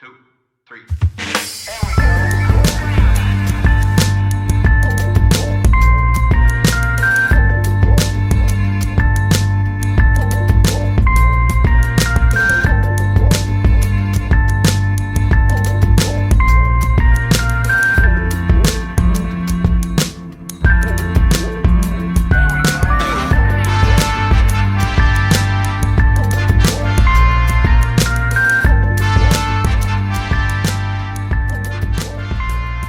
2, 3.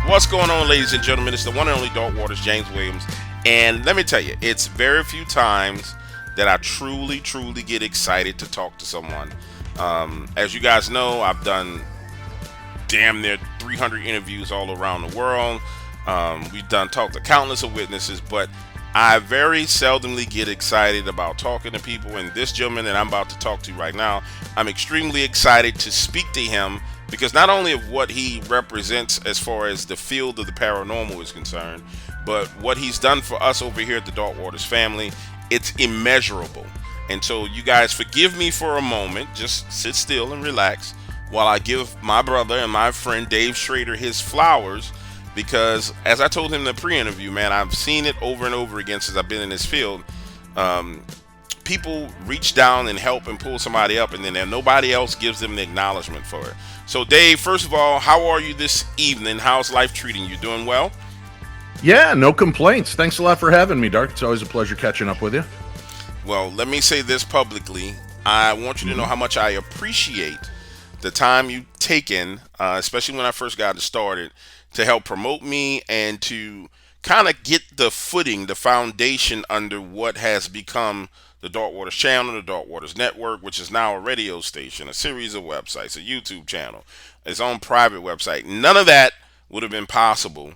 What's going on, ladies and gentlemen? It's the one and only Dog Waters, James Williams. And let me tell you, it's very few times that I truly get excited to talk to someone. As you guys know, I've done damn near 300 interviews all around the world. We've done talked to countless of witnesses, but I very seldomly get excited about talking to people. And this gentleman that I'm about to talk to right now, I'm extremely excited to speak to him because not only of what he represents as far as the field of the paranormal is concerned, but what he's done for us over here at the Dark Waters family, it's immeasurable. And so you guys forgive me for a moment, just sit still and relax while I give my brother and my friend Dave Schrader his flowers, because as I told him in the pre-interview, man, I've seen it over and over again since I've been in this field. People reach down and help and pull somebody up, and then nobody else gives them the acknowledgement for it. So Dave, first of all, how are you this evening? How's life treating you? Doing well? Yeah, no complaints. Thanks a lot for having me, Dark. It's always a pleasure catching up with you. Well, let me say this publicly. I want you to know how much I appreciate the time you've taken, especially when I first got it started, to help promote me and to kind of get the footing, the foundation under what has become the Dark Waters channel, the Dark Waters network, which is now a radio station, a series of websites, a YouTube channel, its own private website. None of that would have been possible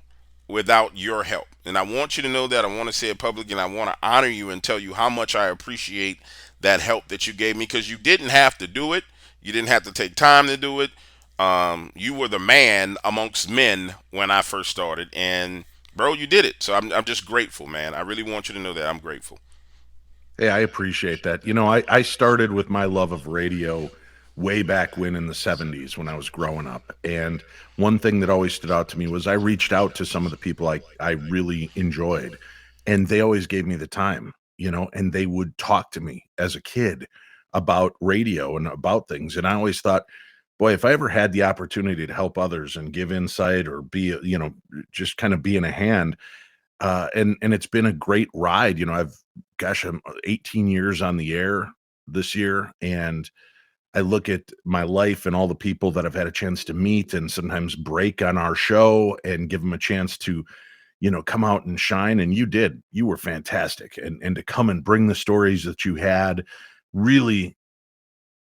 without your help. And I want you to know that. I want to say it publicly, and I want to honor you and tell you how much I appreciate that help that you gave me, because you didn't have to do it. You didn't have to take time to do it. You were the man amongst men when I first started, and bro, you did it. So I'm just grateful, man. I really want you to know that I'm grateful. Hey, I appreciate that. You know, I started with my love of radio way back when in the 70s when I was growing up. And one thing that always stood out to me was I reached out to some of the people I really enjoyed, and they always gave me the time, you know, and they would talk to me as a kid about radio and about things. And I always thought, boy, if I ever had the opportunity to help others and give insight or be, you know, just kind of being a hand, and it's been a great ride. You know, I'm 18 years on the air this year, and I look at my life and all the people that I've had a chance to meet and sometimes break on our show and give them a chance to, you know, come out and shine. And you were fantastic. And to come and bring the stories that you had really,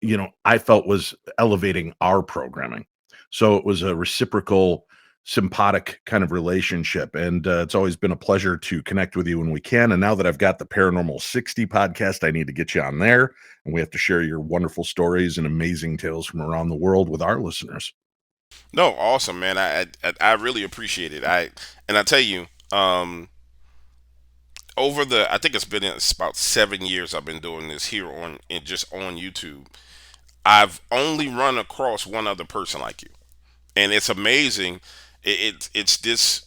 you know, I felt was elevating our programming. So it was a reciprocal, sympathetic kind of relationship. And it's always been a pleasure to connect with you when we can. And now that I've got the Paranormal 60 podcast, I need to get you on there. And we have to share your wonderful stories and amazing tales from around the world with our listeners. No, awesome, man. I really appreciate it. I tell you, I think it's about 7 years I've been doing this here just on YouTube. I've only run across one other person like you, and it's amazing. It's this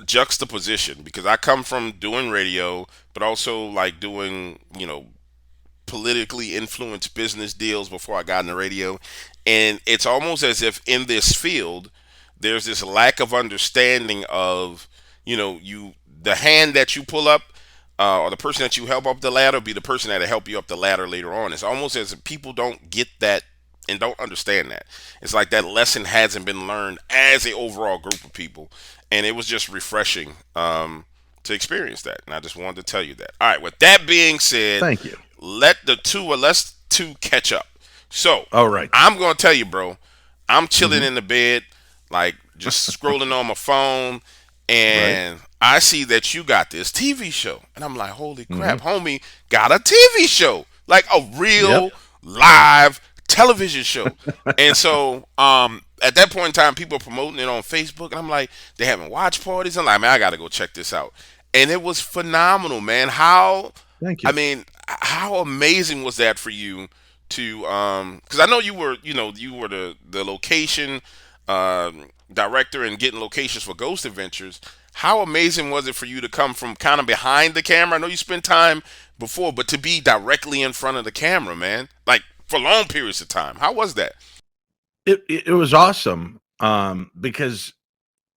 juxtaposition, because I come from doing radio, but also like doing, you know, politically influenced business deals before I got in the radio. And it's almost as if in this field, there's this lack of understanding of, you know, the hand that you pull up, or the person that you help up the ladder will be the person that'll help you up the ladder later on. It's almost as if people don't get that and don't understand that. It's like that lesson hasn't been learned as a overall group of people. And it was just refreshing to experience that. And I just wanted to tell you that. All right, with that being said, Thank you. let's two catch up. So, All right. I'm gonna tell you, bro. I'm chilling in the bed, like just scrolling on my phone, and I see that you got this TV show, and I'm like, holy crap, homie got a TV show, like a real live television show. And so, at that point in time, people are promoting it on Facebook, and I'm like, they're having watch parties. I'm like, man, I gotta go check this out. And it was phenomenal, man. Thank you. I mean, how amazing was that for you to because I know you were, you were the location director and getting locations for Ghost Adventures. How amazing was it for you to come from kind of behind the camera? I know you spent time before, but to be directly in front of the camera, man, like for long periods of time. How was that? It was awesome, because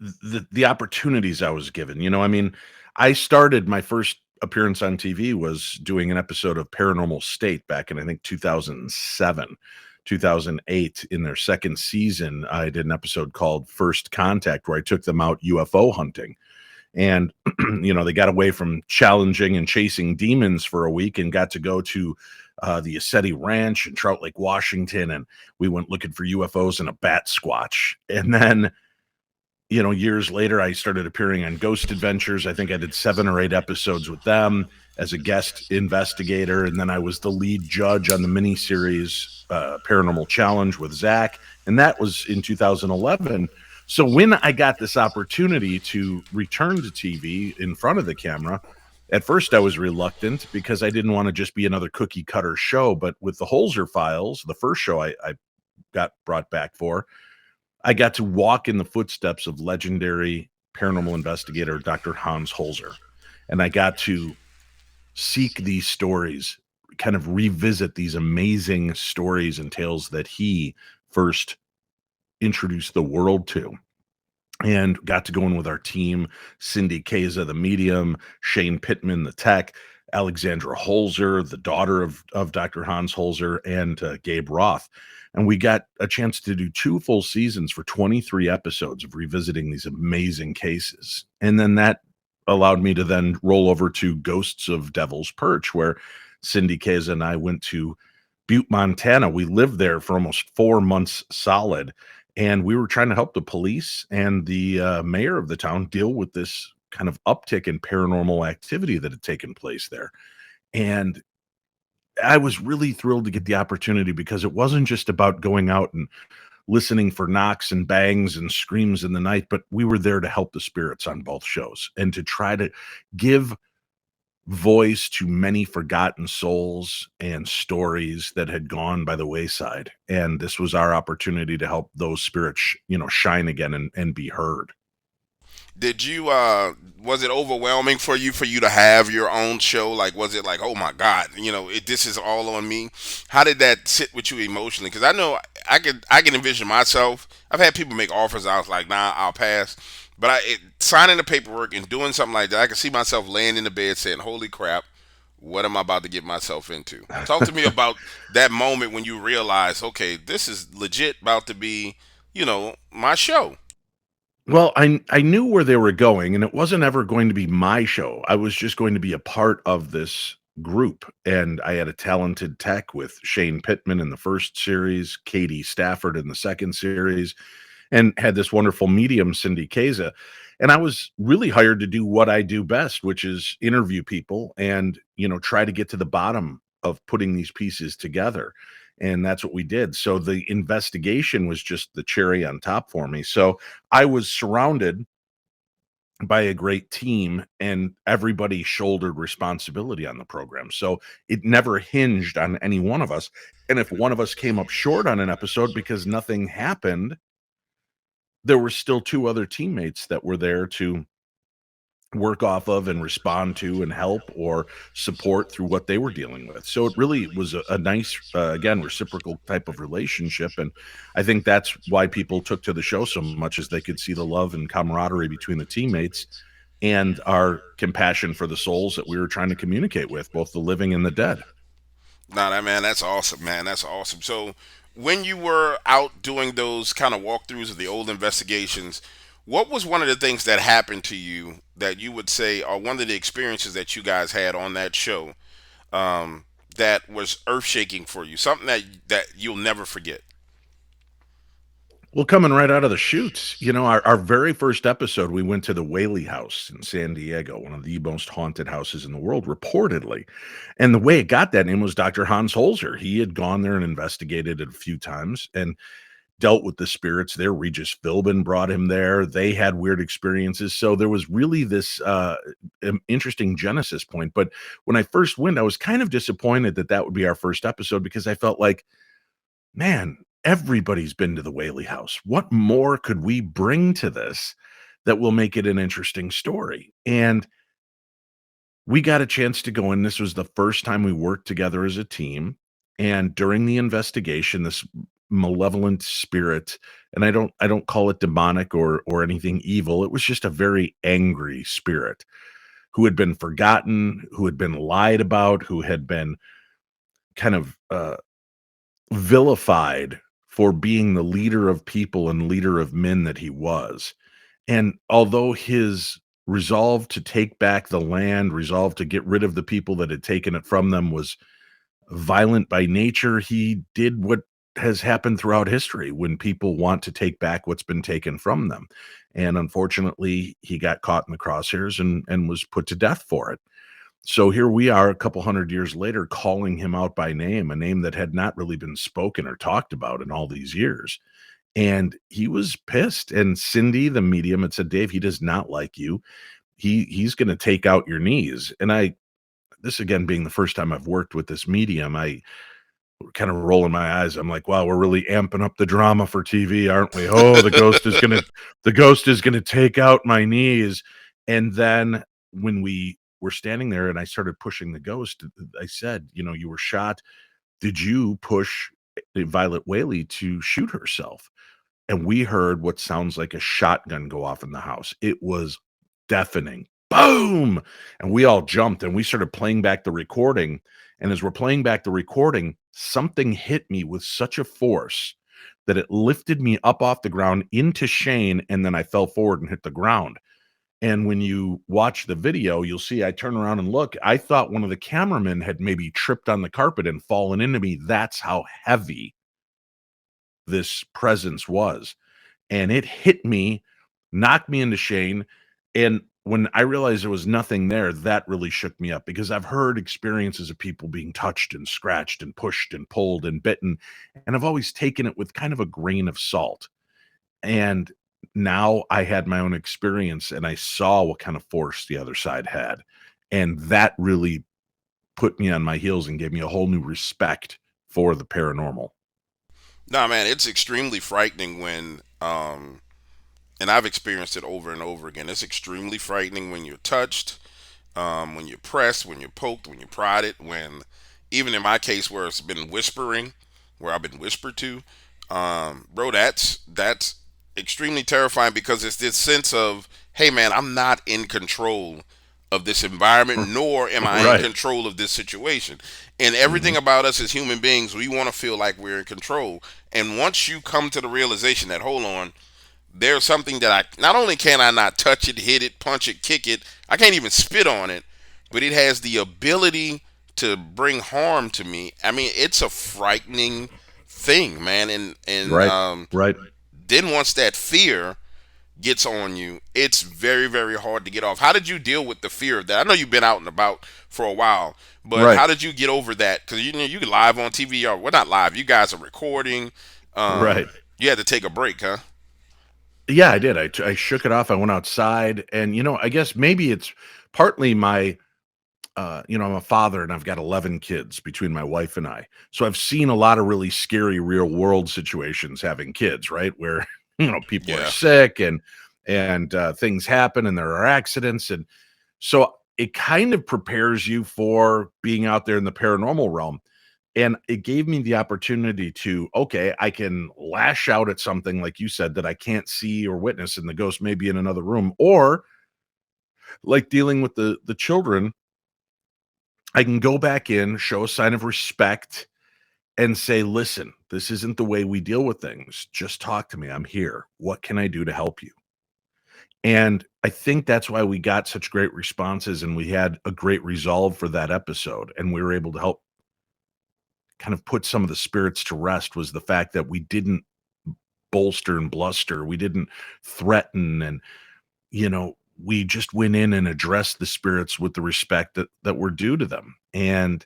the opportunities I was given, I mean, I started my first appearance on TV was doing an episode of Paranormal State back in, I think, 2007, 2008. In their second season, I did an episode called First Contact where I took them out UFO hunting. And, they got away from challenging and chasing demons for a week and got to go to the Assetti Ranch in Trout Lake, Washington. And we went looking for UFOs and a bat squatch. And then, years later, I started appearing on Ghost Adventures. I think I did 7 or 8 episodes with them as a guest investigator. And then I was the lead judge on the miniseries Paranormal Challenge with Zach. And that was in 2011. So when I got this opportunity to return to TV in front of the camera, at first I was reluctant because I didn't want to just be another cookie cutter show. But with the Holzer Files, the first show I got brought back for, I got to walk in the footsteps of legendary paranormal investigator Dr. Hans Holzer. And I got to seek these stories, kind of revisit these amazing stories and tales that he first introduced the world to, and got to go in with our team: Cindy Keza, the medium; Shane Pittman, the tech; Alexandra Holzer, the daughter of Dr. Hans Holzer; and Gabe Roth. And we got a chance to do 2 full seasons for 23 episodes of revisiting these amazing cases. And then that allowed me to then roll over to Ghosts of Devil's Perch, where Cindy Keza and I went to Butte, Montana. We lived there for almost 4 months solid. And we were trying to help the police and the mayor of the town deal with this kind of uptick in paranormal activity that had taken place there. And I was really thrilled to get the opportunity because it wasn't just about going out and listening for knocks and bangs and screams in the night, but we were there to help the spirits on both shows and to try to give voice to many forgotten souls and stories that had gone by the wayside. And this was our opportunity to help those spirits, shine again and be heard. Did you was it overwhelming for you to have your own show? Like, was it like, oh my god, this is all on me? How did that sit with you emotionally? Because I know I can envision myself. I've had people make offers. I was like, nah, I'll pass. But signing the paperwork and doing something like that, I can see myself laying in the bed saying, holy crap, what am I about to get myself into? Talk to me about that moment when you realize, okay, this is legit about to be, my show. Well, I knew where they were going, and it wasn't ever going to be my show. I was just going to be a part of this group. And I had a talented tech with Shane Pittman in the first series, Katie Stafford in the second series, and had this wonderful medium, Cindy Keza. And I was really hired to do what I do best, which is interview people and, try to get to the bottom of putting these pieces together. And that's what we did. So the investigation was just the cherry on top for me. So I was surrounded by a great team, and everybody shouldered responsibility on the program. So it never hinged on any one of us. And if one of us came up short on an episode because nothing happened, there were still 2 other teammates that were there to work off of and respond to and help or support through what they were dealing with. So it really was a nice, again, reciprocal type of relationship. And I think that's why people took to the show so much, as they could see the love and camaraderie between the teammates and our compassion for the souls that we were trying to communicate with, both the living and the dead. Nah, that man, that's awesome, man. That's awesome. So, when you were out doing those kind of walkthroughs of the old investigations, what was one of the things that happened to you that you would say are one of the experiences that you guys had on that show that was earth shaking for you? Something that you'll never forget. Well, coming right out of the shoots, our very first episode, we went to the Whaley House in San Diego, one of the most haunted houses in the world, reportedly. And the way it got that name was Dr. Hans Holzer. He had gone there and investigated it a few times. And dealt with the spirits there. Regis Philbin brought him there. They had weird experiences. So there was really this interesting genesis point. But when I first went, I was kind of disappointed that that would be our first episode, because I felt like, man, everybody's been to the Whaley House. What more could we bring to this that will make it an interesting story? And we got a chance to go in. This was the first time we worked together as a team. And during the investigation, this malevolent spirit, and I don't call it demonic or anything evil. It was just a very angry spirit who had been forgotten, who had been lied about, who had been kind of vilified for being the leader of people and leader of men that he was. And although his resolve to take back the land, resolve to get rid of the people that had taken it from them, was violent by nature, he did what has happened throughout history when people want to take back what's been taken from them. And unfortunately, he got caught in the crosshairs and was put to death for it. So here we are a couple hundred years later, calling him out by name, a name that had not really been spoken or talked about in all these years. And he was pissed. And Cindy, the medium, had said, Dave, he does not like you. He's going to take out your knees. And this again being the first time I've worked with this medium, I kind of rolling my eyes. I'm like, wow, we're really amping up the drama for TV, aren't we? Oh, the ghost is gonna take out my knees. And then when we were standing there and I started pushing the ghost, I said, you were shot. Did you push Violet Whaley to shoot herself? And we heard what sounds like a shotgun go off in the house. It was deafening. Boom! And we all jumped and we started playing back the recording. And as we're playing back the recording, something hit me with such a force that it lifted me up off the ground into Shane, and then I fell forward and hit the ground. And when you watch the video, you'll see I turn around and look. I thought one of the cameramen had maybe tripped on the carpet and fallen into me. That's how heavy this presence was. And it hit me, knocked me into Shane. And when I realized there was nothing there, that really shook me up, because I've heard experiences of people being touched and scratched and pushed and pulled and bitten. And I've always taken it with kind of a grain of salt. And now I had my own experience and I saw what kind of force the other side had. And that really put me on my heels and gave me a whole new respect for the paranormal. Nah, man, it's extremely frightening when, and I've experienced it over and over again. It's extremely frightening when you're touched, when you're pressed, when you're poked, when you're prodded, when, even in my case where it's been whispering, where I've been whispered to, bro, that's extremely terrifying, because it's this sense of, hey, man, I'm not in control of this environment, nor am I in Right. control of this situation. And everything Mhm. about us as human beings, we want to feel like we're in control. And once you come to the realization that, hold on, there's something that I, not only can I not touch it, hit it, punch it, kick it, I can't even spit on it, but it has the ability to bring harm to me. I mean, it's a frightening thing, man. And Right. Right. then once that fear gets on you, it's very, very hard to get off. How did you deal with the fear of that? I know you've been out and about for a while, but Right. how did you get over that? Because you live on TV, or well, not live. You guys are recording. Right. You had to take a break, huh? Yeah, I did. I shook it off. I went outside, and I guess maybe it's partly my I'm a father and I've got 11 kids between my wife and I. So I've seen a lot of really scary real world situations having kids, right? Where, people are Yeah. sick and things happen and there are accidents. And so it kind of prepares you for being out there in the paranormal realm. And it gave me the opportunity to, okay, I can lash out at something like you said that I can't see or witness, and the ghost may be in another room, or like dealing with the children, I can go back in, show a sign of respect, and say, listen, this isn't the way we deal with things. Just talk to me. I'm here. What can I do to help you? And I think that's why we got such great responses and we had a great resolve for that episode. And we were able to help kind of put some of the spirits to rest, was the fact that we didn't bolster and bluster. We didn't threaten. And, we just went in and addressed the spirits with the respect that were due to them. And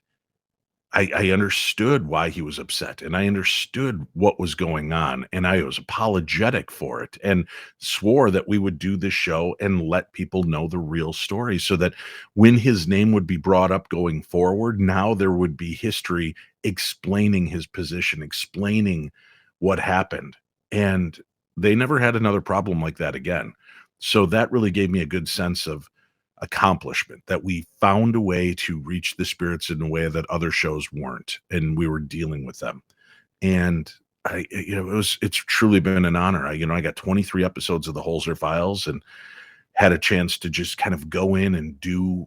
I understood why he was upset, and I understood what was going on, and I was apologetic for it, and swore that we would do this show and let people know the real story so that when his name would be brought up going forward, now there would be history explaining his position, explaining what happened. And they never had another problem like that again. So that really gave me a good sense of accomplishment, that we found a way to reach the spirits in a way that other shows weren't, and we were dealing with them. And it's truly been an honor. I got 23 episodes of the Holzer Files and had a chance to just kind of go in and do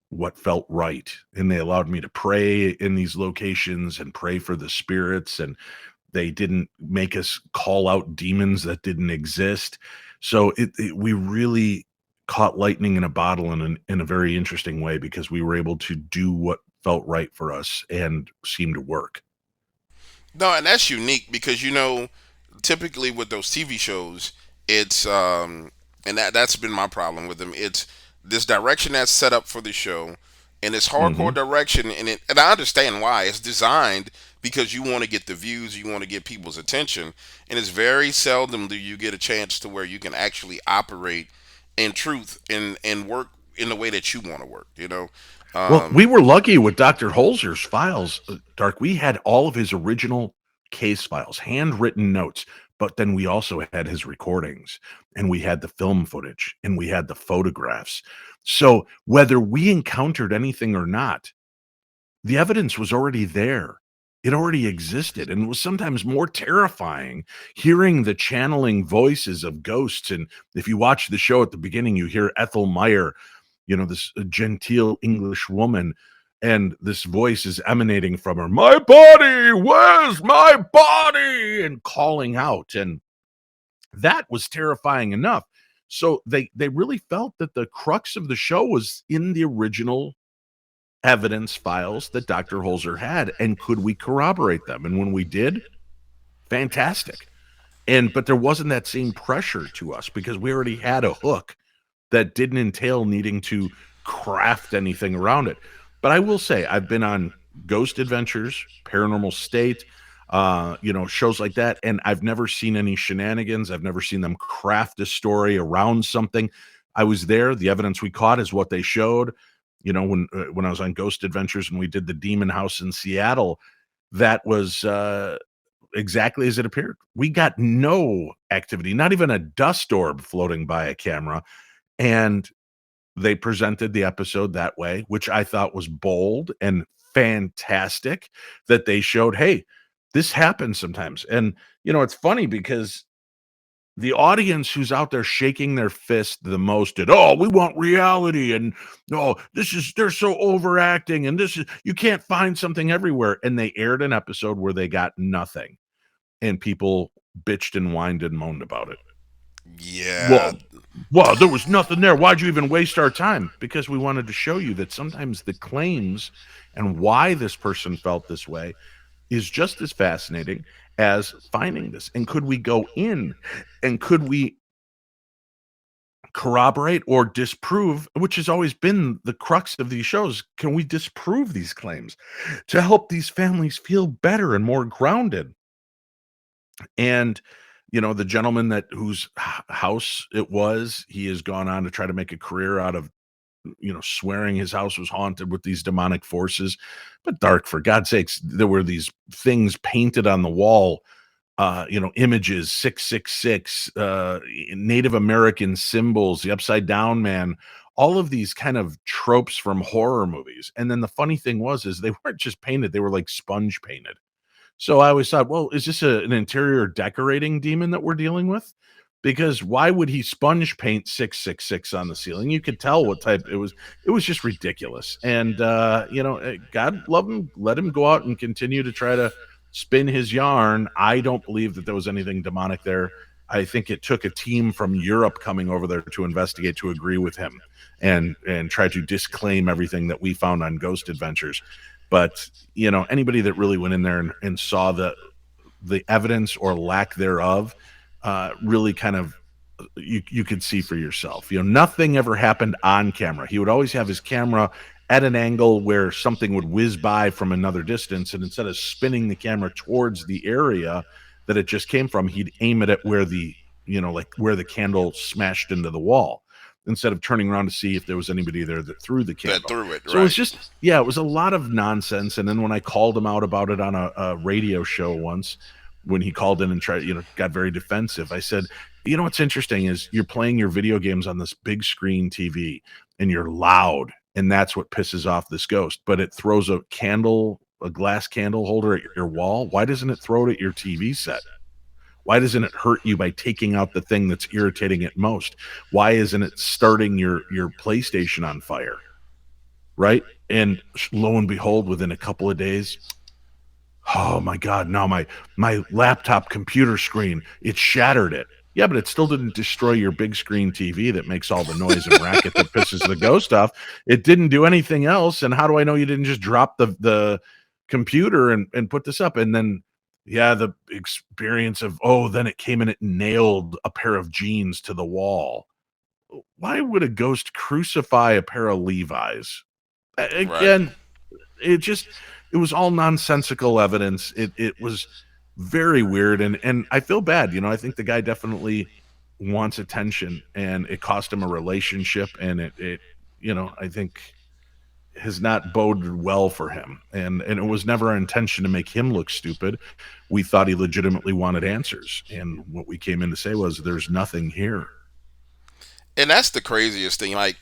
what felt right. And they allowed me to pray in these locations and pray for the spirits, and they didn't make us call out demons that didn't exist. So we really caught lightning in a bottle in a very interesting way, because we were able to do what felt right for us and seemed to work. No, and that's unique because typically with those TV shows, it's and that's been my problem with them. It's this direction that's set up for the show, and it's hardcore Mhm. direction, and I understand why. It's designed because you want to get the views, you want to get people's attention, and it's very seldom do you get a chance to where you can actually operate in truth and work in the way that you want to work. Well, Um, we were lucky with Dr. Holzer's files, Dark. We had all of his original case files, handwritten notes, but then we also had his recordings, and we had the film footage, and we had the photographs. So whether we encountered anything or not, the evidence was already there. It already existed, and it was sometimes more terrifying hearing the channeling voices of ghosts. And if you watch the show at the beginning, you hear Ethel Meyer, this genteel English woman, and this voice is emanating from her, "My body, where's my body?" and calling out. And that was terrifying enough. So they really felt that the crux of the show was in the original evidence files that Dr. Holzer had, and could we corroborate them? And when we did, fantastic. But there wasn't that same pressure to us because we already had a hook that didn't entail needing to craft anything around it. But I will say I've been on Ghost Adventures, Paranormal State, shows like that, and I've never seen any shenanigans. I've never seen them craft a story around something. I was there. The evidence we caught is what they showed. When I was on Ghost Adventures and we did the Demon House in Seattle, that was exactly as it appeared. We got no activity, not even a dust orb floating by a camera. And they presented the episode that way, which I thought was bold and fantastic, that they showed, hey, this happens sometimes. And, it's funny because the audience who's out there shaking their fist the most at, "Oh, we want reality," and, "Oh, they're so overacting, and you can't find something everywhere." And they aired an episode where they got nothing, and people bitched and whined and moaned about it. yeah, Well, there was nothing there. Why'd you even waste our time? Because we wanted to show you that sometimes the claims and why this person felt this way is just as fascinating as finding this. And could we go in and could we corroborate or disprove, which has always been the crux of these shows? Can we disprove these claims to help these families feel better and more grounded? And the gentleman that whose house it was, he has gone on to try to make a career out of swearing his house was haunted with these demonic forces. But Dark, for God's sakes, there were these things painted on the wall, images, 666, Native American symbols, the upside down man, all of these kind of tropes from horror movies. And then the funny thing is they weren't just painted, they were like sponge painted. So I always thought, well, is this an interior decorating demon that we're dealing with? Because why would he sponge paint 666 on the ceiling? You could tell what type it was. It was just ridiculous. And God love him, let him go out and continue to try to spin his yarn. I don't believe that there was anything demonic there. I think it took a team from Europe coming over there to investigate, to agree with him and try to disclaim everything that we found on Ghost Adventures. But anybody that really went in there and saw the evidence or lack thereof, really kind of, you could see for yourself. Nothing ever happened on camera. He would always have his camera at an angle where something would whiz by from another distance, and instead of spinning the camera towards the area that it just came from, he'd aim it at where the, like where the candle smashed into the wall, instead of turning around to see if there was anybody there that threw the That candle. threw it, So it was right? just, yeah, it was a lot of nonsense. And then when I called him out about it on a radio show once, when he called in and tried, got very defensive, I said, what's interesting is you're playing your video games on this big screen TV and you're loud, and that's what pisses off this ghost. But it throws a glass candle holder at your wall. Why doesn't it throw it at your TV set? Why doesn't it hurt you by taking out the thing that's irritating it most? Why isn't it starting your PlayStation on fire? Right? And lo and behold, within a couple of days, oh my God, now my laptop computer screen, it shattered it. Yeah, but it still didn't destroy your big screen TV that makes all the noise and racket that pisses the ghost off. It didn't do anything else. And how do I know you didn't just drop the computer and put this up? And then, yeah, the experience of, then it came and it nailed a pair of jeans to the wall. Why would a ghost crucify a pair of Levi's? Right. Again, it was all nonsensical evidence. It was very weird, and I feel bad. I think the guy definitely wants attention, and it cost him a relationship, and it I think has not boded well for him. And it was never our intention to make him look stupid. We thought he legitimately wanted answers, and what we came in to say was, there's nothing here. And that's the craziest thing. Like,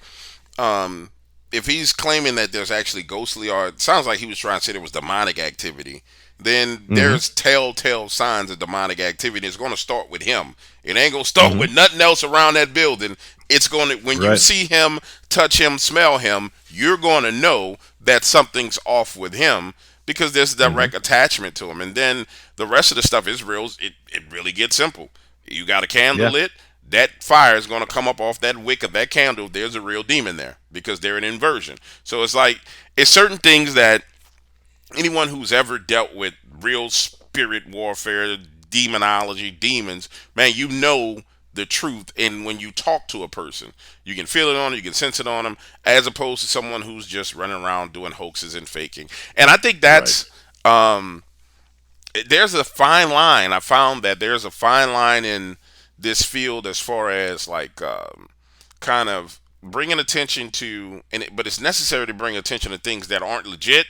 um, if he's claiming that there's actually ghostly, or it sounds like he was trying to say there was demonic activity, then Mm-hmm. there's telltale signs of demonic activity. It's going to start with him. It ain't going to start Mm-hmm. with nothing else around that building. It's going to, when you Right. see him, touch him, smell him, you're going to know that something's off with him, because there's Mm-hmm. direct attachment to him. And then the rest of the stuff is real. It really gets simple. You got a candle Yeah. lit, that fire is going to come up off that wick of that candle. There's a real demon there, because they're an inversion. So it's like, it's certain things that anyone who's ever dealt with real spirit warfare, demonology, demons, man, the truth. And when you talk to a person, you can feel it on them, you can sense it on them, as opposed to someone who's just running around doing hoaxes and faking. And I think Right. um, there's a fine line. I found that there's a fine line in this field, as far as like, kind of bringing attention to, but it's necessary to bring attention to things that aren't legit,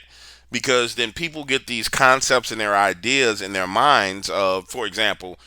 because then people get these concepts and their ideas in their minds of, for example,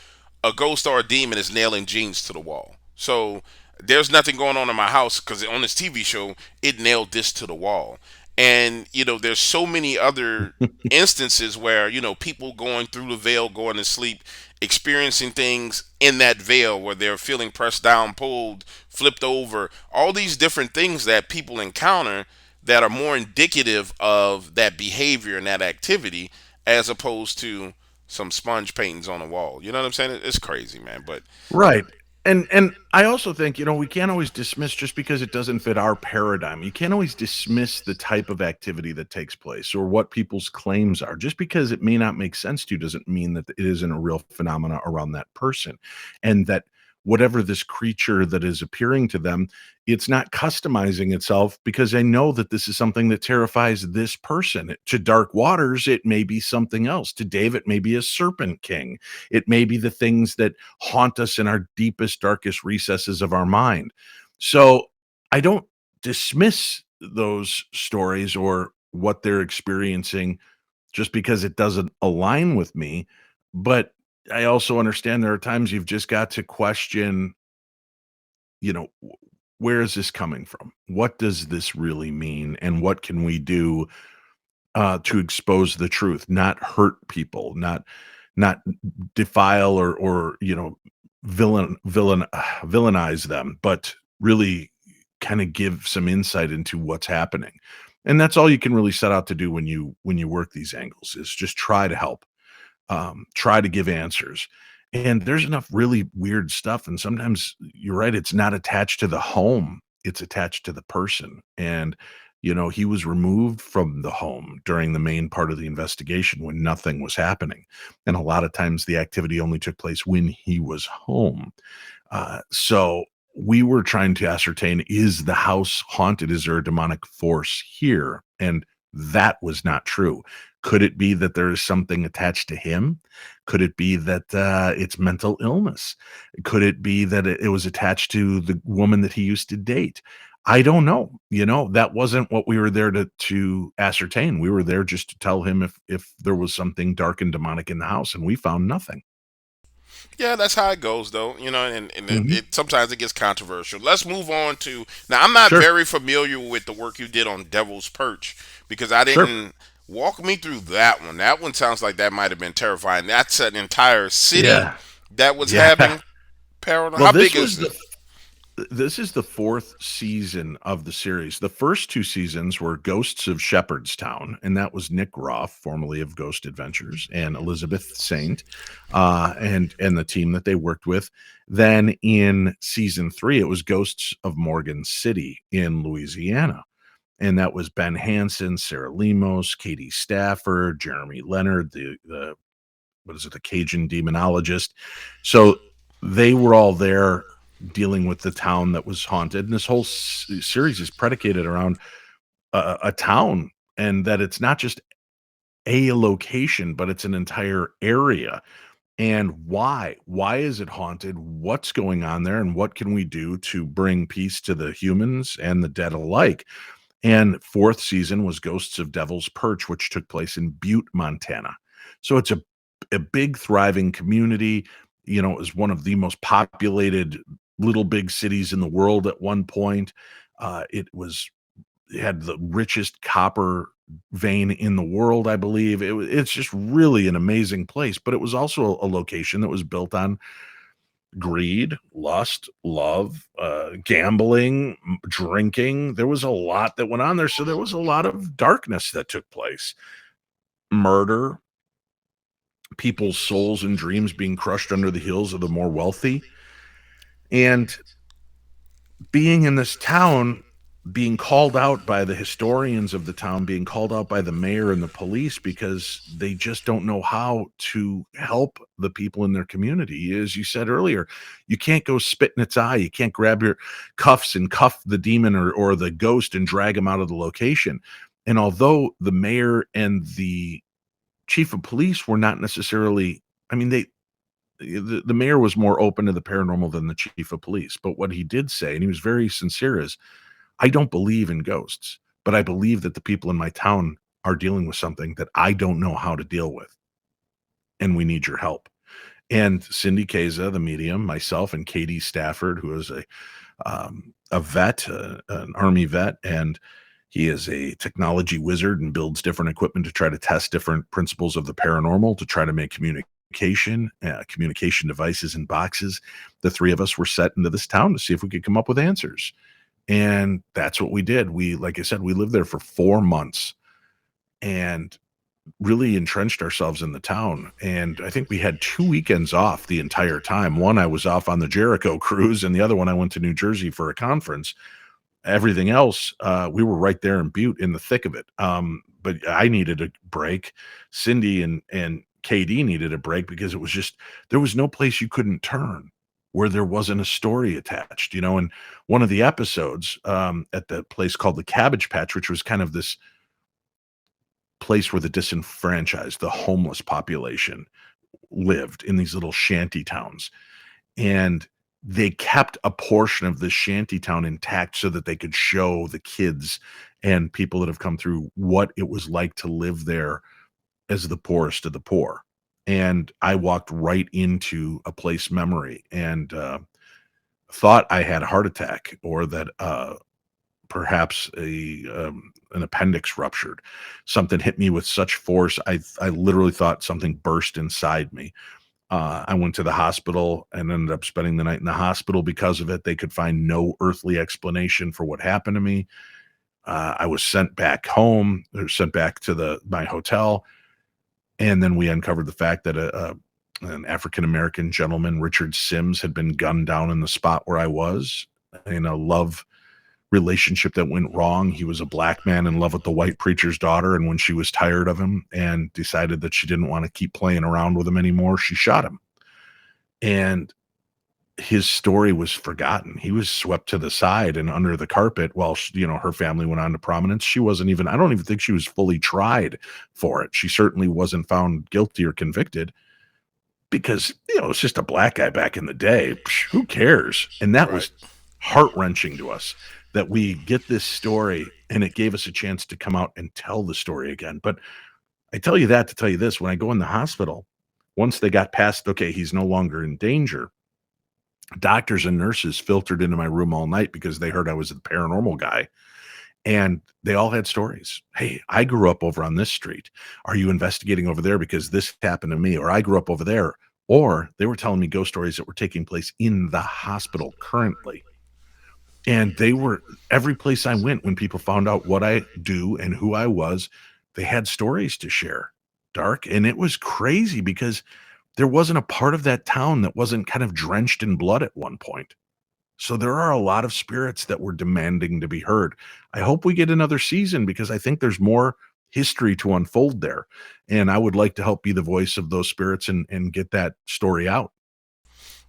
a ghost or a demon is nailing jeans to the wall. So there's nothing going on in my house because on this TV show it nailed this to the wall. And there's so many other instances where people going through the veil, going to sleep, experiencing things in that veil where they're feeling pressed down, pulled, flipped over, all these different things that people encounter that are more indicative of that behavior and that activity, as opposed to some sponge paintings on the wall. You know what I'm saying? It's crazy, man. But Right. And I also think, we can't always dismiss just because it doesn't fit our paradigm. You can't always dismiss the type of activity that takes place or what people's claims are. Just because it may not make sense to you doesn't mean that it isn't a real phenomena around that person. And that whatever this creature that is appearing to them, it's not customizing itself because I know that this is something that terrifies this person. To Dark Waters, it may be something else. To Dave, it may be a serpent king. It may be the things that haunt us in our deepest, darkest recesses of our mind. So I don't dismiss those stories or what they're experiencing just because it doesn't align with me. But I also understand there are times you've just got to question, where is this coming from? What does this really mean? And what can we do to expose the truth, not hurt people, not defile or villainize them, but really kind of give some insight into what's happening. And that's all you can really set out to do when you work these angles, is just try to help, try to give answers. And there's enough really weird stuff. And sometimes you're right, it's not attached to the home, it's attached to the person. And, he was removed from the home during the main part of the investigation when nothing was happening. And a lot of times the activity only took place when he was home. So we were trying to ascertain, is the house haunted? Is there a demonic force here? And that was not true. Could it be that there is something attached to him? Could it be that it's mental illness? Could it be that it was attached to the woman that he used to date? I don't know. That wasn't what we were there to ascertain. We were there just to tell him if there was something dark and demonic in the house, and we found nothing. Yeah, that's how it goes, though. And Mhm. it sometimes it gets controversial. Let's move on to now. I'm not Sure, very familiar with the work you did on Devil's Perch because I sure. didn't walk me through that one. That one sounds like that might have been terrifying. That's an entire city Yeah, that was yeah. having paranormal. Well, How big is it? this is the 4th season of the series. The first 2 seasons were Ghosts of Shepherdstown, and that was Nick Roth, formerly of Ghost Adventures, and Elizabeth Saint, and the team that they worked with. Then in season 3, it was Ghosts of Morgan City in Louisiana, and that was Ben Hansen, Sarah Lemos, Katie Stafford, Jeremy Leonard, the what is it, the Cajun demonologist. So they were all there dealing with the town that was haunted. And this whole series is predicated around a town, and that it's not just a location, but it's an entire area. And why? Why is it haunted? What's going on there? And what can we do to bring peace to the humans and the dead alike? And 4th season was Ghosts of Devil's Perch, which took place in Butte, Montana. So it's a big thriving community. It was one of the most populated little big cities in the world at one point. It had the richest copper vein in the world, I believe. It's just really an amazing place, but it was also a location that was built on greed, lust, love, gambling, drinking. There was a lot that went on there. So there was a lot of darkness that took place. Murder, people's souls and dreams being crushed under the heels of the more wealthy. And being in this town, being called out by the historians of the town, being called out by the mayor and the police because they just don't know how to help the people in their community. As you said earlier, you can't go spit in its eye. You can't grab your cuffs and cuff the demon or the ghost and drag him out of the location. And although the mayor and the chief of police were not necessarily, I mean, the mayor was more open to the paranormal than the chief of police. But what he did say, and he was very sincere, is, I don't believe in ghosts, but I believe that the people in my town are dealing with something that I don't know how to deal with, and we need your help. And Cindy Keza, the medium, myself, and Katie Stafford, who is a vet, an army vet, and he is a technology wizard and builds different equipment to try to test different principles of the paranormal to try to make communication devices and boxes. The 3 of us were set into this town to see if we could come up with answers. And that's what we did. Like I said, we lived there for 4 months and really entrenched ourselves in the town. And I think we had 2 weekends off the entire time. One, I was off on the Jericho cruise, and the other one, I went to New Jersey for a conference. Everything else, we were right there in Butte in the thick of it. But I needed a break. Cindy and KD needed a break because it was just, there was no place you couldn't turn where there wasn't a story attached. And one of the episodes, at the place called the Cabbage Patch, which was kind of this place where the disenfranchised, the homeless population lived in these little shanty towns. And they kept a portion of the shanty town intact so that they could show the kids and people that have come through what it was like to live there as the poorest of the poor. And I walked right into a place memory and thought I had a heart attack or that perhaps an appendix ruptured. Something hit me with such force. I literally thought something burst inside me. I went to the hospital and ended up spending the night in the hospital because of it. They could find no earthly explanation for what happened to me. I was sent back home or sent back to my hotel. And then we uncovered the fact that an African American gentleman, Richard Sims, had been gunned down in the spot where I was in a love relationship that went wrong. He was a black man in love with the white preacher's daughter. And when she was tired of him and decided that she didn't want to keep playing around with him anymore, she shot him. And his story was forgotten. He was swept to the side and under the carpet while her family went on to prominence. She wasn't even, I don't even think she was fully tried for it. She certainly wasn't found guilty or convicted because, it's just a black guy back in the day. Who cares? And that Right. was heart-wrenching to us that we get this story and it gave us a chance to come out and tell the story again. But I tell you that to tell you this, when I go in the hospital, once they got past, okay, he's no longer in danger, doctors and nurses filtered into my room all night because they heard I was the paranormal guy. And they all had stories. Hey, I grew up over on this street. Are you investigating over there because this happened to me? Or I grew up over there. Or they were telling me ghost stories that were taking place in the hospital currently. And they were, every place I went, when people found out what I do and who I was, they had stories to share, Dark. And it was crazy because there wasn't a part of that town that wasn't kind of drenched in blood at one point. So there are a lot of spirits that were demanding to be heard. I hope we get another season because I think there's more history to unfold there. And I would like to help be the voice of those spirits and get that story out.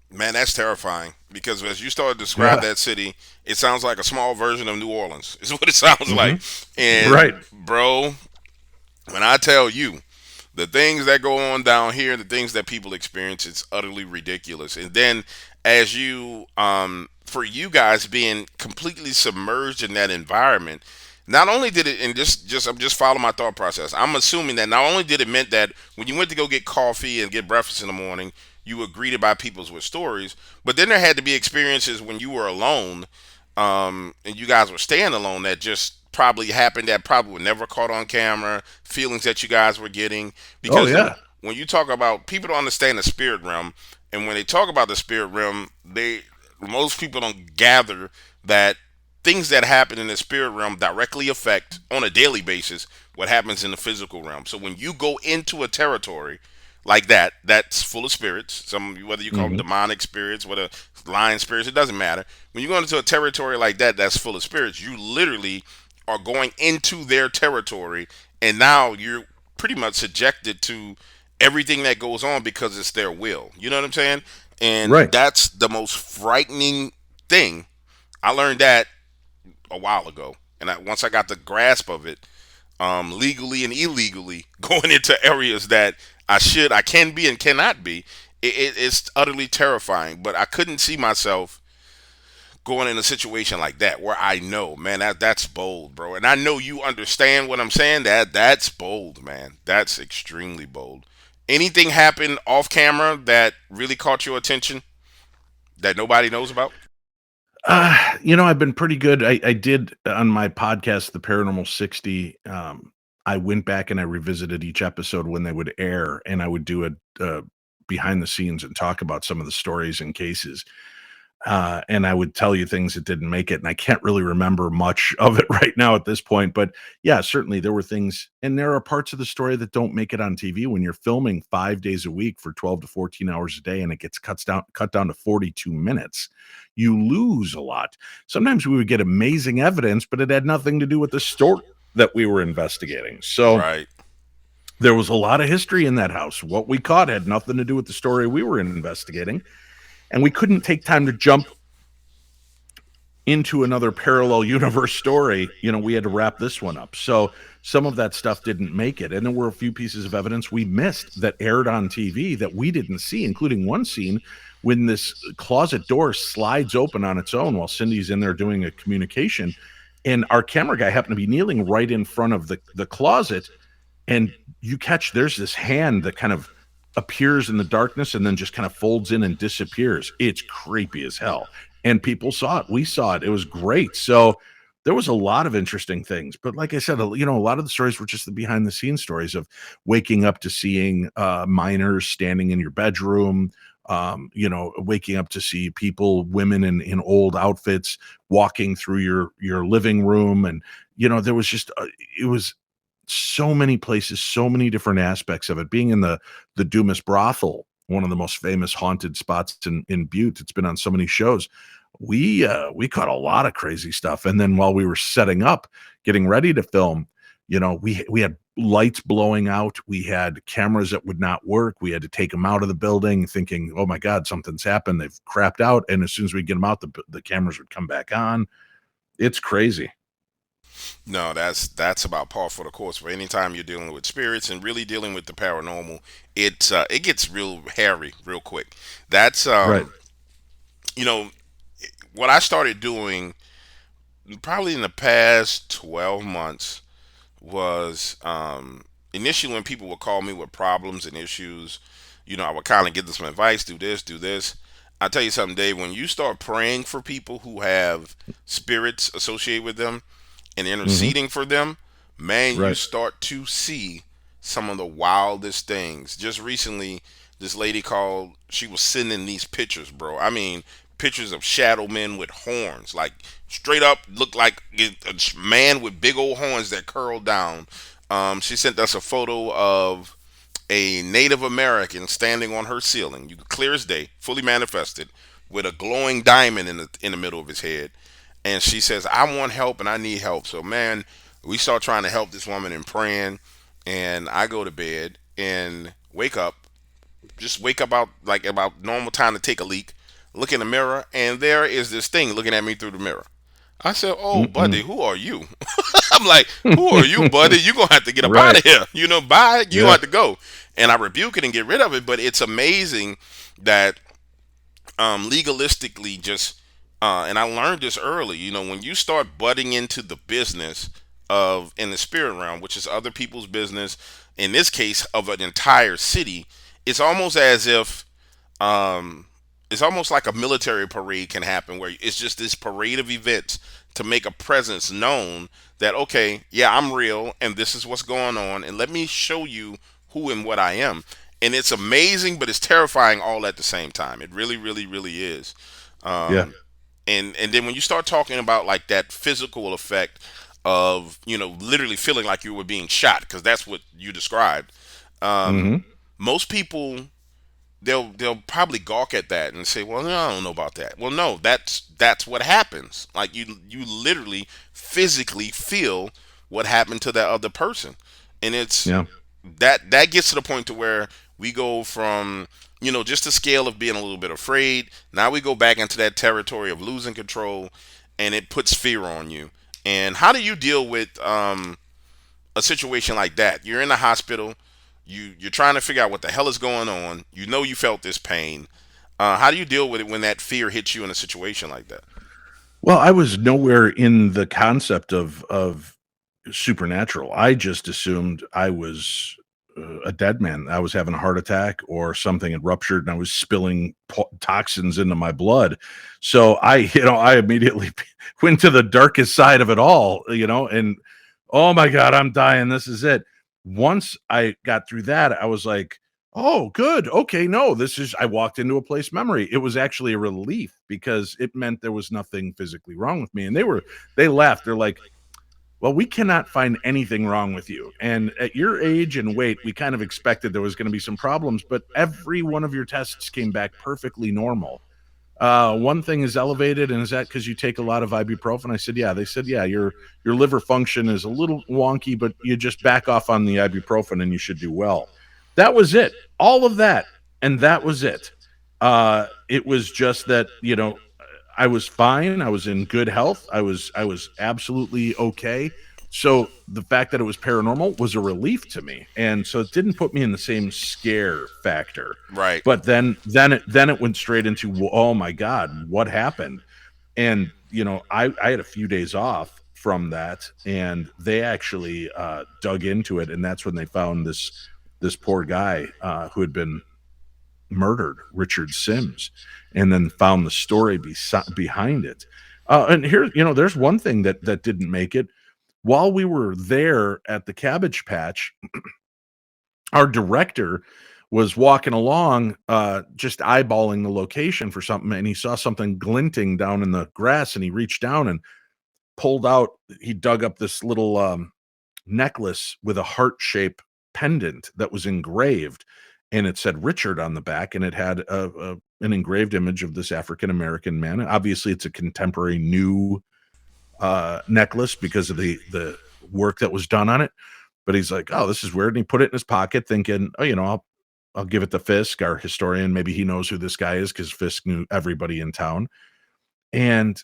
Man, that's terrifying because as you started to describe Yeah. that city, it sounds like a small version of New Orleans, is what it sounds like. Right. And, bro, when I tell you, the things that go on down here, the things that people experience, it's utterly ridiculous. And then as you for you guys being completely submerged in that environment, not only did it, and just I'm just following my thought process, I'm assuming that not only did it meant that when you went to go get coffee and get breakfast in the morning, you were greeted by people with stories, but then there had to be experiences when you were alone, and you guys were staying alone that just probably happened that probably were never caught on camera, feelings that you guys were getting. Oh, Because yeah. when you talk about, people don't understand the spirit realm, and when they talk about the spirit realm, most people don't gather that things that happen in the spirit realm directly affect on a daily basis what happens in the physical realm. So when you go into a territory like that, that's full of spirits, some, whether you call them Mhm. demonic spirits, whether lion spirits, it doesn't matter. When you go into a territory like that that's full of spirits, you literally are going into their territory, and now you're pretty much subjected to everything that goes on because it's their will. You know what I'm saying? And Right. that's the most frightening thing. I learned that a while ago, and once I got the grasp of it, legally and illegally, going into areas that I can be and cannot be, it's utterly terrifying. But I couldn't see myself going in a situation like that where I know, man, that's bold, bro. And I know you understand what I'm saying. That's bold, man. That's extremely bold. Anything happen off camera that really caught your attention that nobody knows about? I've been pretty good. I did on my podcast, The Paranormal 60. I went back and I revisited each episode when they would air, and I would do a behind the scenes and talk about some of the stories and cases. And I would tell you things that didn't make it. And I can't really remember much of it right now at this point. But yeah, certainly there were things, and there are parts of the story that don't make it on TV when you're filming 5 days a week for 12 to 14 hours a day, and it gets cut down to 42 minutes. You lose a lot. Sometimes we would get amazing evidence, but it had nothing to do with the story that we were investigating. So Right. there was a lot of history in that house. What we caught had nothing to do with the story we were investigating. And we couldn't take time to jump into another parallel universe story. We had to wrap this one up. So some of that stuff didn't make it. And there were a few pieces of evidence we missed that aired on TV that we didn't see, including one scene when this closet door slides open on its own while Cindy's in there doing a communication. And our camera guy happened to be kneeling right in front of the closet. And you catch there's this hand that kind of appears in the darkness and then just kind of folds in and disappears. It's creepy as hell. And people saw it. We saw it. It was great. So there was a lot of interesting things. But like I said, a lot of the stories were just the behind the scenes stories of waking up to seeing minors standing in your bedroom, waking up to see women in old outfits walking through your living room. And, there was just, it was so many places, so many different aspects of it. Being in the Dumas brothel, one of the most famous haunted spots in Butte. It's been on so many shows. We caught a lot of crazy stuff. And then while we were setting up, getting ready to film, we had lights blowing out. We had cameras that would not work. We had to take them out of the building thinking, oh my God, something's happened. They've crapped out. And as soon as we get them out, the cameras would come back on. It's crazy. No, that's about par for the course. For any time you're dealing with spirits and really dealing with the paranormal, it gets real hairy real quick. That's Right. you know what I started doing probably in the past 12 months was initially when people would call me with problems and issues, I would kind of give them some advice, do this, do this. I tell you something, Dave, when you start praying for people who have spirits associated with them and Hmm. interceding for them, man, you Right. start to see some of the wildest things. Just recently, this lady called, she was sending these pictures, bro. I mean, pictures of shadow men with horns, like straight up looked like a man with big old horns that curled down. She sent us a photo of a Native American standing on her ceiling, you clear as day, fully manifested, with a glowing diamond in the middle of his head. And she says, "I want help and I need help." So man, we start trying to help this woman and praying. And I go to bed and wake up out like about normal time to take a leak. Look in the mirror, and there is this thing looking at me through the mirror. I said, "Oh, buddy, Mm-mm. who are you?" I'm like, "Who are you, buddy? You gonna have to get up out Right. of here. Bye. You gonna Yeah. have to go." And I rebuke it and get rid of it. But it's amazing that legalistically, just and I learned this early. When you start butting into the business of in the spirit realm, which is other people's business, in this case of an entire city, it's almost as if um, it's almost like a military parade can happen where it's just this parade of events to make a presence known that, okay, yeah, I'm real and this is what's going on, and let me show you who and what I am. And it's amazing, but it's terrifying all at the same time. It really, really, really is. Yeah. Um, and then when you start talking about like that physical effect of literally feeling like you were being shot, because that's what you described. Um, Hmm. Most people, they'll probably gawk at that and say, "Well, no, I don't know about that." Well, no, that's what happens. Like you literally physically feel what happened to that other person, and it's Yeah. that gets to the point to where we go from just the scale of being a little bit afraid. Now we go back into that territory of losing control, and it puts fear on you. And how do you deal with a situation like that? You're in the hospital. You're trying to figure out what the hell is going on. You felt this pain. How do you deal with it when that fear hits you in a situation like that? Well, I was nowhere in the concept of supernatural. I just assumed I was a dead man. I was having a heart attack or something had ruptured and I was spilling toxins into my blood. So I immediately went to the darkest side of it all, and oh my God, I'm dying. This is it. Once I got through that, I was like, oh, good. Okay, no, I walked into a place memory. It was actually a relief because it meant there was nothing physically wrong with me. And they laughed. They're like, well, we cannot find anything wrong with you. And at your age and weight, we kind of expected there was going to be some problems, but every one of your tests came back perfectly normal. One thing is elevated, and is that because you take a lot of ibuprofen? I said, yeah. They said, yeah, your liver function is a little wonky, but you just back off on the ibuprofen and you should do well. That was it. All of that, and that was it. It was just that I was fine. I was in good health. I was absolutely okay. So the fact that it was paranormal was a relief to me, and so it didn't put me in the same scare factor. Right. But then it went straight into, oh my God, what happened? And I had a few days off from that, and they actually dug into it, and that's when they found this poor guy who had been murdered, Richard Sims, and then found the story behind it. And here, there's one thing that didn't make it. While we were there at the Cabbage Patch, our director was walking along, just eyeballing the location for something, and he saw something glinting down in the grass, and he reached down and pulled out. He dug up this little necklace with a heart shape pendant that was engraved, and it said Richard on the back, and it had an engraved image of this African American man. And obviously, it's a contemporary new necklace because of the work that was done on it. but he's like, "Oh, this is weird." And he put it in his pocket thinking, "Oh, I'll give it to Fisk, our historian. Maybe he knows who this guy is because Fisk knew everybody in town." And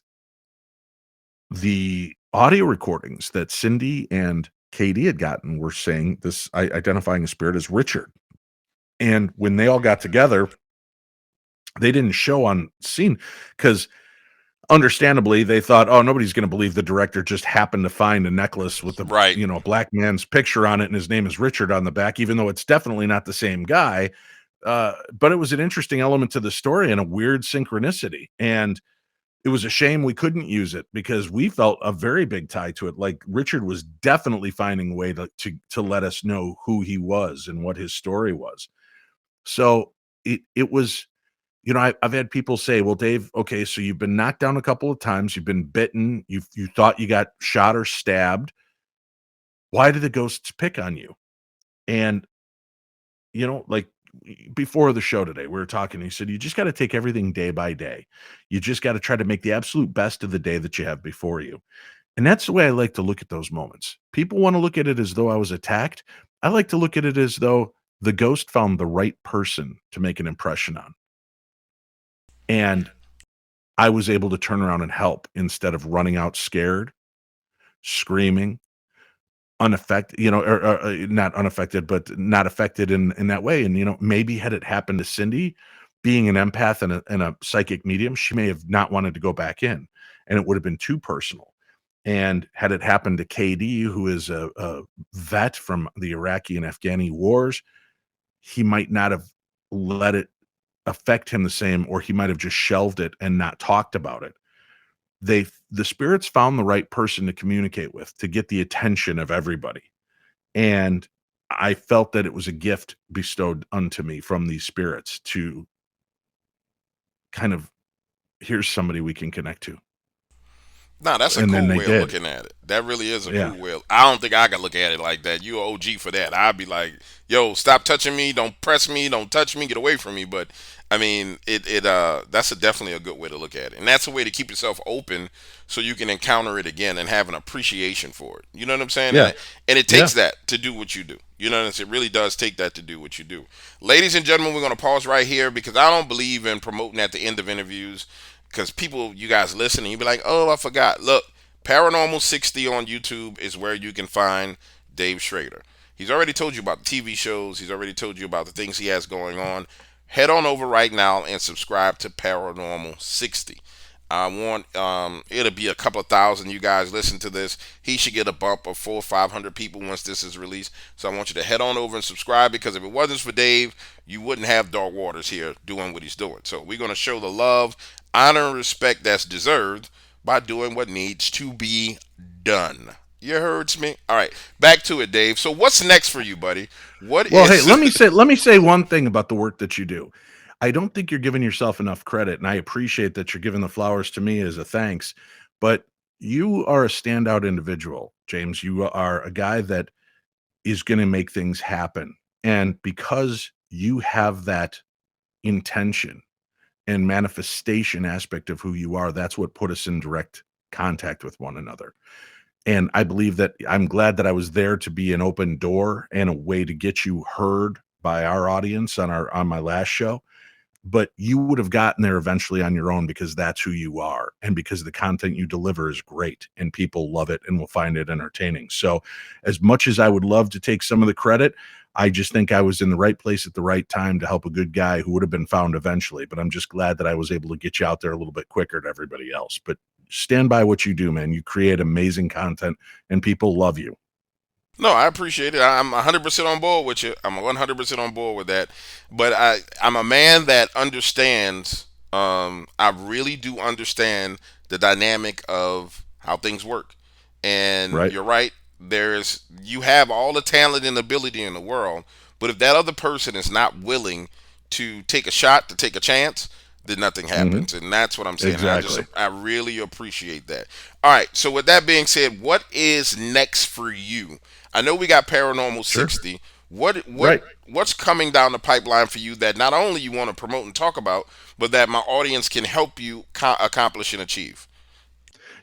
the audio recordings that Cindy and Katie had gotten were saying this, identifying a spirit as Richard. And when they all got together, they didn't show on scene because understandably they thought, oh, nobody's going to believe the director just happened to find a necklace with Right. a black man's picture on it and his name is Richard on the back, even though it's definitely not the same guy. But it was an interesting element to the story and a weird synchronicity. And it was a shame we couldn't use it because we felt a very big tie to it. Like Richard was definitely finding a way to let us know who he was and what his story was. So it was, I've had people say, "Well, Dave, okay, so you've been knocked down a couple of times, you've been bitten, you thought you got shot or stabbed. Why do the ghosts pick on you?" And like before the show today, we were talking. He said, "You just got to take everything day by day. You just got to try to make the absolute best of the day that you have before you." And that's the way I like to look at those moments. People want to look at it as though I was attacked. I like to look at it as though the ghost found the right person to make an impression on. And I was able to turn around and help instead of running out scared, screaming, unaffected, or not unaffected, but not affected in that way. And, maybe had it happened to Cindy, being an empath and a psychic medium, she may have not wanted to go back in and it would have been too personal. And had it happened to KD, who is a vet from the Iraqi and Afghani wars, he might not have let it affect him the same, or he might have just shelved it and not talked about it. The spirits found the right person to communicate with to get the attention of everybody. And I felt that it was a gift bestowed unto me from these spirits to kind of, here's somebody we can connect to. No, that's a And then cool they way of did. looking at it. That really is a Yeah. cool way. I don't think I can look at it like that. You are OG for that. I'd be like, yo, stop touching me, don't press me, don't touch me, get away from me. But I mean, that's definitely a good way to look at it, and that's a way to keep yourself open so you can encounter it again and have an appreciation for it. You know what I'm saying? Yeah. And it Yeah. takes that to do what you do. You know, it really does take that to do what you do. Ladies and gentlemen, we're going to pause right here because I don't believe in promoting at the end of interviews because people, you guys listen and you be like, oh, I forgot. Look, Paranormal 60 on YouTube is where you can find Dave Schrader. He's already told you about the TV shows. He's already told you about the things he has going on. Head on over right now and subscribe to Paranormal 60. I want it'll be a couple of thousand. You guys listen to this. He should get a bump of 400 or 500 people once this is released. So I want you to head on over and subscribe because if it wasn't for Dave, you wouldn't have Dark Waters here doing what he's doing. So we're gonna show the love, honor, and respect that's deserved by doing what needs to be done. You heard me? All right, back to it, Dave. So what's next for you, buddy? What Well, hey, is let me say one thing about the work that you do. I don't think you're giving yourself enough credit, and I appreciate that you're giving the flowers to me as a thanks, but you are a standout individual, James. You are a guy that is going to make things happen. And because you have that intention and manifestation aspect of who you are, that's what put us in direct contact with one another. And I believe that I'm glad that I was there to be an open door and a way to get you heard by our audience on my last show. But you would have gotten there eventually on your own because that's who you are and because the content you deliver is great and people love it and will find it entertaining. So as much as I would love to take some of the credit, I just think I was in the right place at the right time to help a good guy who would have been found eventually. But I'm just glad that I was able to get you out there a little bit quicker to everybody else. But stand by what you do, man. You create amazing content and people love you. No, I appreciate it. I'm 100% on board with you. I'm 100% on board with that. But I'm a man that understands. I really do understand the dynamic of how things work. And Right. you're right. You have all the talent and ability in the world, but if that other person is not willing to take a shot, to take a chance, then nothing Hmm. happens. And that's what I'm saying. And Exactly. I really appreciate that. All right. So with that being said, what is next for you? I know we got Paranormal Sure. 60. What Right. what's coming down the pipeline for you that not only you want to promote and talk about, but that my audience can help you accomplish and achieve?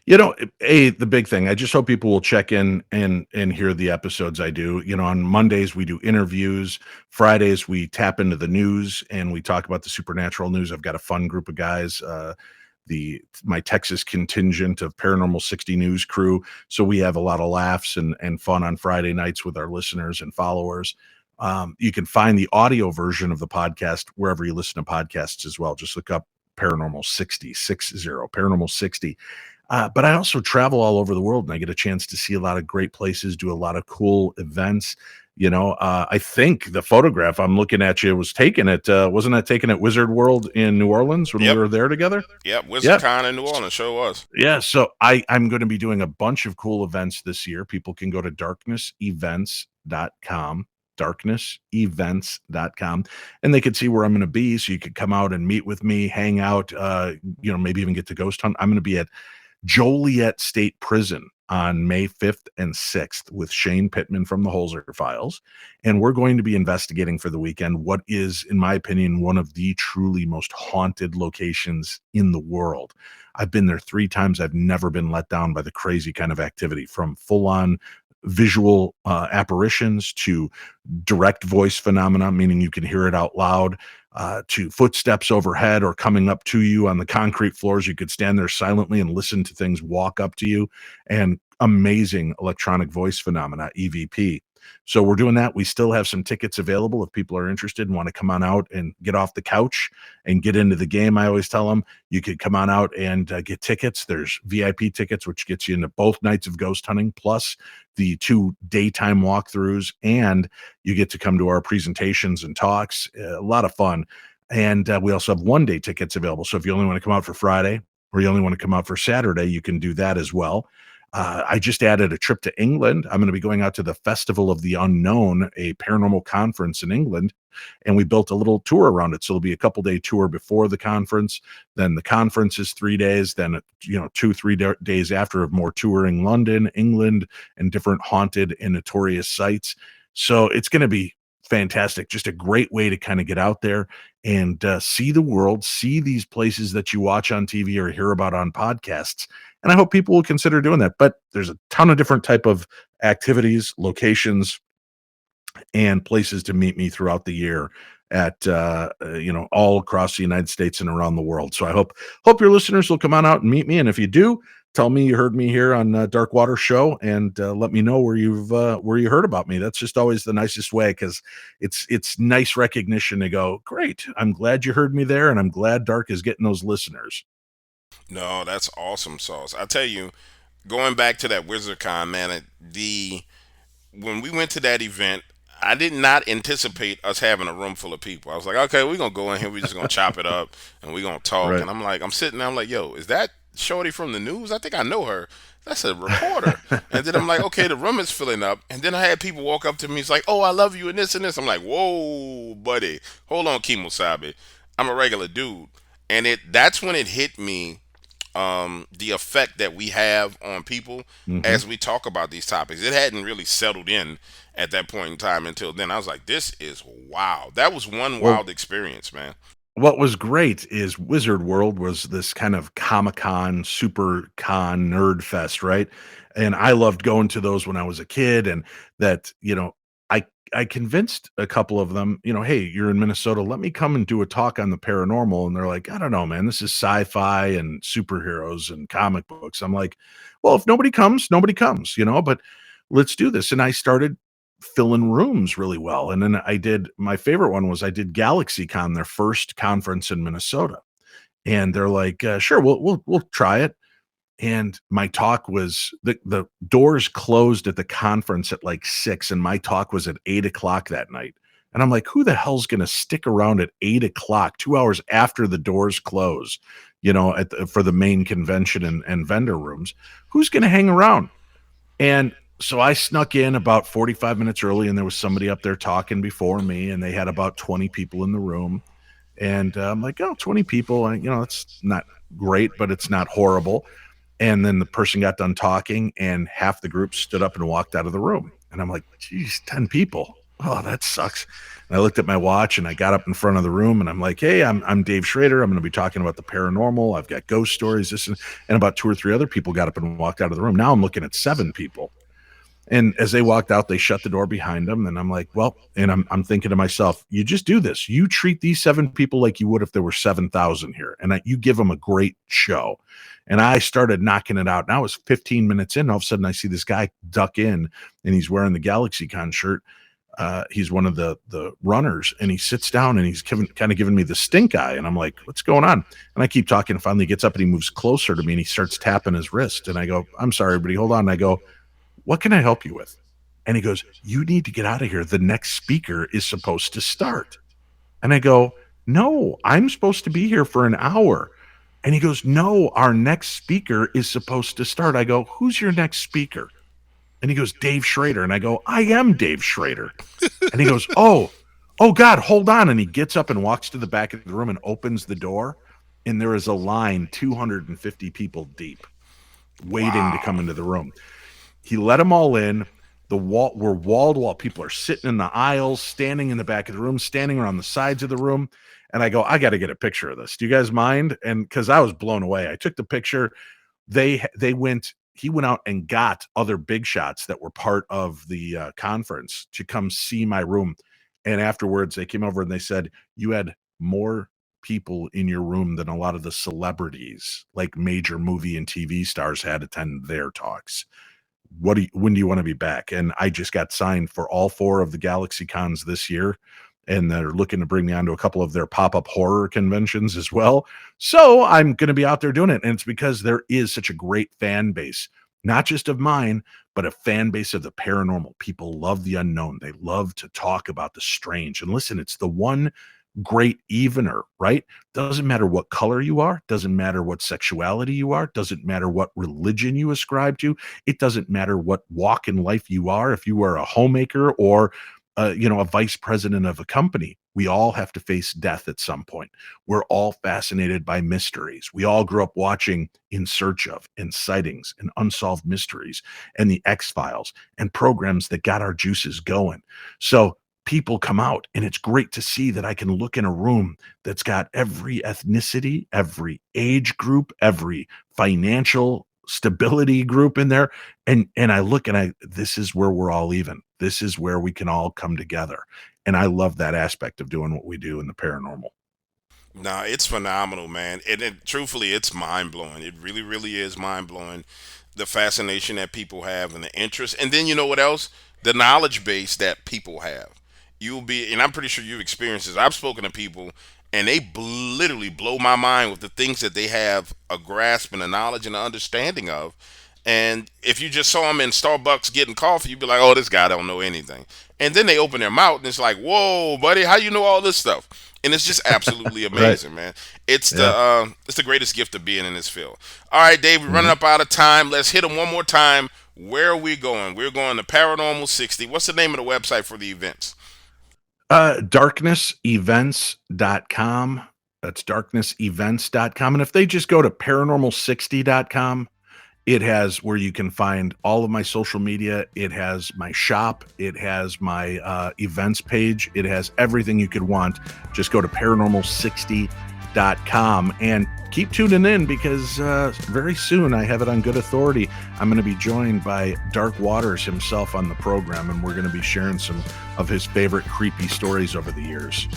The big thing, I just hope people will check in and hear the episodes I do. On Mondays we do interviews, Fridays we tap into the news and we talk about the supernatural news. I've got a fun group of guys, the my Texas contingent of Paranormal 60 News crew. So we have a lot of laughs and fun on Friday nights with our listeners and followers. You can find the audio version of the podcast wherever you listen to podcasts as well. Just look up Paranormal 60, 60, Paranormal 60. But I also travel all over the world and I get a chance to see a lot of great places, do a lot of cool events. I think the photograph I'm looking at you was taken at, wasn't that taken at Wizard World in New Orleans when we Yep. were there together? Yep. Yep. WizardCon in New Orleans sure was. Yeah. So I'm going to be doing a bunch of cool events this year. People can go to darknessevents.com, darknessevents.com, and they could see where I'm going to be. So you could come out and meet with me, hang out, maybe even get to ghost hunt. I'm going to be at Joliet State Prison on May 5th and 6th with Shane Pittman from the Holzer Files. And we're going to be investigating for the weekend what is, in my opinion, one of the truly most haunted locations in the world. I've been there 3 times. I've never been let down by the crazy kind of activity, from full-on visual apparitions to direct voice phenomena, meaning you can hear it out loud, to footsteps overhead or coming up to you on the concrete floors. You could stand there silently and listen to things walk up to you, and amazing electronic voice phenomena, EVP. So we're doing that. We still have some tickets available if people are interested and want to come on out and get off the couch and get into the game. I always tell them you could come on out and get tickets. There's VIP tickets, which gets you into both nights of ghost hunting, plus the 2 daytime walkthroughs, and you get to come to our presentations and talks. A lot of fun. And we also have 1-day tickets available. So if you only want to come out for Friday or you only want to come out for Saturday, you can do that as well. I just added a trip to England. I'm going to be going out to the Festival of the Unknown, a paranormal conference in England, and we built a little tour around it. So it'll be a couple-day tour before the conference. Then the conference is 3 days. Then 2-3 days after of more touring London, England, and different haunted and notorious sites. So it's going to be fantastic. Just a great way to kind of get out there and see the world, see these places that you watch on TV or hear about on podcasts. And I hope people will consider doing that. But there's a ton of different type of activities, locations, and places to meet me throughout the year at all across the United States and around the world. So I hope your listeners will come on out and meet me. And if you do, tell me you heard me here on Dark Water Show, and let me know where you heard about me. That's just always the nicest way, because it's nice recognition to go, great, I'm glad you heard me there, and I'm glad Dark is getting those listeners. No, that's awesome sauce. I tell you, going back to that WizardCon, man, the when we went to that event, I did not anticipate us having a room full of people. I was like, okay, we're gonna go in here, we're just gonna chop it up and we're gonna talk. Right. And I'm sitting there, I'm like, yo, is that Shorty from the news? I think I know her. That's a reporter. And then I'm like, okay, the room is filling up. And then I had people walk up to me. It's like, oh, I love you and this and this. I'm like, whoa, buddy, hold on, Kimosabe. I'm a regular dude. And that's when it hit me, the effect that we have on people Hmm. as we talk about these topics. It hadn't really settled in at that point in time until then. I was like, this is wow. That was one Well, wild experience, man. what was great is Wizard World was this kind of Comic-Con, super con nerd fest, right? And I loved going to those when I was a kid, and that, I convinced a couple of them, hey, you're in Minnesota, let me come and do a talk on the paranormal. And they're like, I don't know, man, this is sci-fi and superheroes and comic books. I'm like, well, if nobody comes, nobody comes, but let's do this. And I started filling rooms really well. And then my favorite one was I did GalaxyCon, their first conference in Minnesota. And they're like, sure, we'll try it. And my talk was, the doors closed at the conference at like 6, and my talk was at 8 o'clock that night. And I'm like, who the hell's going to stick around at 8 o'clock, 2 hours after the doors close, for the main convention and vendor rooms? Who's going to hang around? And so I snuck in about 45 minutes early, and there was somebody up there talking before me, and they had about 20 people in the room. And I'm like, oh, 20 people, it's not great, but it's not horrible. And then the person got done talking, and half the group stood up and walked out of the room. And I'm like, geez, 10 people. oh, that sucks. And I looked at my watch and I got up in front of the room and I'm like, hey, I'm Dave Schrader. I'm going to be talking about the paranormal. I've got ghost stories, this and about 2 or 3 other people got up and walked out of the room. Now I'm looking at 7 people. And as they walked out, they shut the door behind them. And I'm like, well, and I'm thinking to myself, you just do this. You treat these 7 people like you would if there were 7,000 here. And you give them a great show. And I started knocking it out. Now it's 15 minutes in. All of a sudden, I see this guy duck in and he's wearing the GalaxyCon shirt. He's one of the runners, and he sits down and he's kind of giving me the stink eye. And I'm like, what's going on? And I keep talking. And finally, he gets up and he moves closer to me and he starts tapping his wrist. And I go, I'm sorry, everybody, hold on. And I go, what can I help you with? And he goes, you need to get out of here. The next speaker is supposed to start. And I go, no, I'm supposed to be here for an hour. And he goes, no, our next speaker is supposed to start. I go, who's your next speaker? And he goes, Dave Schrader. And I go, I am Dave Schrader. And he goes, oh God, hold on. And he gets up and walks to the back of the room and opens the door. And there is a line 250 people deep waiting to come into the room. He let them all in. The wall were wall to wall. People are sitting in the aisles, standing in the back of the room, standing around the sides of the room. And I go, I got to get a picture of this. Do you guys mind? And because I was blown away, I took the picture. He went out and got other big shots that were part of the conference to come see my room. And afterwards, they came over and they said, you had more people in your room than a lot of the celebrities, like major movie and TV stars, had attend their talks. When do you want to be back? And I just got signed for all 4 of the Galaxy Cons this year. And they're looking to bring me onto a couple of their pop-up horror conventions as well. So I'm going to be out there doing it. And it's because there is such a great fan base, not just of mine, but a fan base of the paranormal. People love the unknown. They love to talk about the strange. And listen, it's the one great evener, right? Doesn't matter what color you are, doesn't matter what sexuality you are, doesn't matter what religion you ascribe to, it doesn't matter what walk in life you are, if you are a homemaker or a vice president of a company. We all have to face death at some point. We're all fascinated by mysteries. We all grew up watching In Search of and Sightings and Unsolved Mysteries and the X-Files and programs that got our juices going. So people come out, and it's great to see that I can look in a room that's got every ethnicity, every age group, every financial stability group in there. And I look and this is where we're all even. This is where we can all come together. And I love that aspect of doing what we do in the paranormal. Nah, it's phenomenal, man. And truthfully, it's mind blowing. It really, really is mind blowing. The fascination that people have and the interest. And then you know what else? The knowledge base that people have. You'll be, and I'm pretty sure you've experienced this. I've spoken to people and they literally blow my mind with the things that they have a grasp and a knowledge and an understanding of. And if you just saw them in Starbucks getting coffee, you'd be like, "Oh, this guy don't know anything." And then they open their mouth, and it's like, "Whoa, buddy, how you know all this stuff?" And it's just absolutely amazing, man. It's the greatest gift of being in this field. All right, Dave, we're running up out of time. Let's hit them one more time. Where are we going? We're going to Paranormal 60. What's the name of the website for the events? Darknessevents.com. That's darknessevents.com. And if they just go to paranormal60.com, it has where you can find all of my social media. It has my shop. It has my events page. It has everything you could want. Just go to paranormal60.com and keep tuning in because very soon I have it on good authority. I'm going to be joined by Dark Waters himself on the program, and we're going to be sharing some of his favorite creepy stories over the years.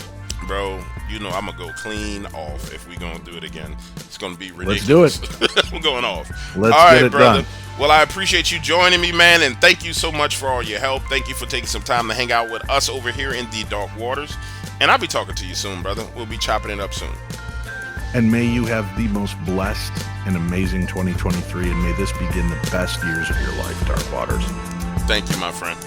Bro, you know I'm going to go clean off if we're going to do it again. It's going to be ridiculous. Let's do it. I'm going off. Let's all get right, it brother. done. Well, I appreciate you joining me, man, and thank you so much for all your help. Thank you for taking some time to hang out with us over here in the Dark Waters. And I'll be talking to you soon, brother. We'll be chopping it up soon. And may you have the most blessed and amazing 2023, and may this begin the best years of your life, Dark Waters. Thank you, my friend.